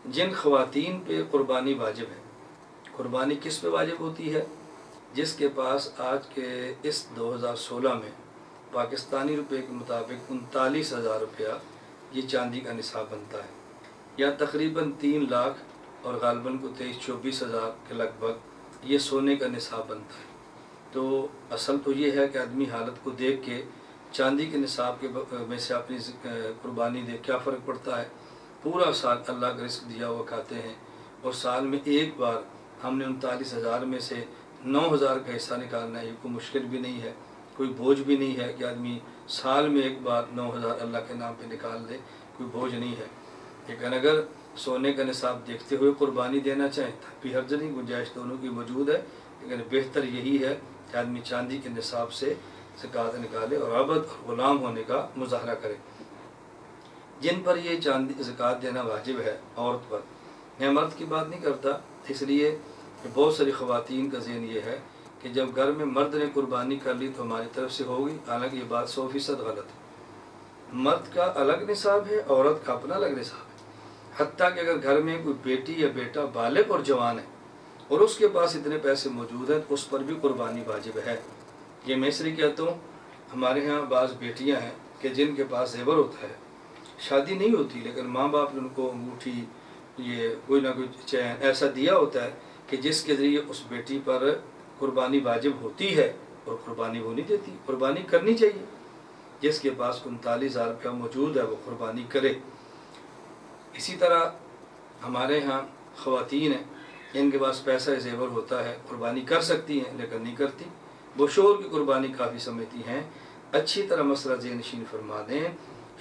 جن خواتین پہ قربانی واجب ہے، قربانی کس پہ واجب ہوتی ہے؟ جس کے پاس آج کے اس 2016 میں پاکستانی روپے کے مطابق 39,000 روپیہ یہ چاندی کا نصاب بنتا ہے، یا تقریباً 3 لاکھ اور غالباً کو 23-24 ہزار کے لگ بھگ یہ سونے کا نصاب بنتا ہے۔ تو اصل تو یہ ہے کہ آدمی حالت کو دیکھ کے چاندی کے نصاب کے میں سے اپنی قربانی دے، کیا فرق پڑتا ہے؟ پورا سال اللہ کا رزق دیا ہوا کھاتے ہیں، اور سال میں ایک بار ہم نے 39,000 میں سے 9,000 کا حصہ نکالنا ہے، یہ کوئی مشکل بھی نہیں ہے، کوئی بوجھ بھی نہیں ہے کہ آدمی سال میں ایک بار 9,000 اللہ کے نام پہ نکال دے، کوئی بوجھ نہیں ہے۔ لیکن اگر سونے کا نصاب دیکھتے ہوئے قربانی دینا چاہیں تب بھی حرج نہیں، گنجائش دونوں کی موجود ہے، لیکن بہتر یہی ہے کہ آدمی چاندی کے نصاب سے زکوٰۃ نکالے اور عبد اور غلام ہونے کا مظاہرہ کرے۔ جن پر یہ چاندی زکوٰۃ دینا واجب ہے عورت پر، میں مرد کی بات نہیں کرتا، اس لیے کہ بہت ساری خواتین کا ذہن یہ ہے کہ جب گھر میں مرد نے قربانی کر لی تو ہماری طرف سے ہوگی، حالانکہ یہ بات 100% غلط ہے۔ مرد کا الگ نصاب ہے، عورت کا اپنا الگ نصاب ہے۔ حتیٰ کہ اگر گھر میں کوئی بیٹی یا بیٹا بالغ اور جوان ہے اور اس کے پاس اتنے پیسے موجود ہیں تو اس پر بھی قربانی واجب ہے۔ یہ میں اس لیے کہتا ہوں، ہمارے ہاں بعض بیٹیاں ہیں کہ جن کے پاس زیور ہوتا ہے، شادی نہیں ہوتی لیکن ماں باپ نے ان کو انگوٹھی، یہ کوئی نہ کوئی چین ایسا دیا ہوتا ہے کہ جس کے ذریعے اس بیٹی پر قربانی واجب ہوتی ہے، اور قربانی وہ نہیں دیتی۔ قربانی کرنی چاہیے، جس کے پاس 39,000 روپیہ موجود ہے وہ قربانی کرے۔ اسی طرح ہمارے ہاں خواتین ہیں، ان کے پاس پیسہ زیور ہوتا ہے، قربانی کر سکتی ہیں لیکن نہیں کرتی، وہ شوہر کی قربانی کافی سمجھتی ہیں۔ اچھی طرح مسئلہ ذہن نشین فرما دیں،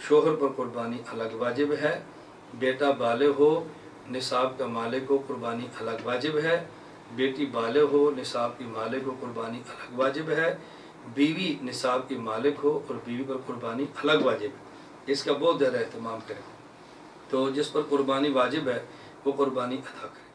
شوہر پر قربانی الگ واجب ہے، بیٹا بالغ ہو، نصاب کا مالک ہو، قربانی الگ واجب ہے، بیٹی بالغ ہو، نصاب کی مالک ہو، قربانی الگ واجب ہے، بیوی نصاب کی مالک ہو اور بیوی پر قربانی الگ واجب ہے۔ اس کا بہت زیادہ اہتمام کریں، تو جس پر قربانی واجب ہے وہ قربانی ادا کرے۔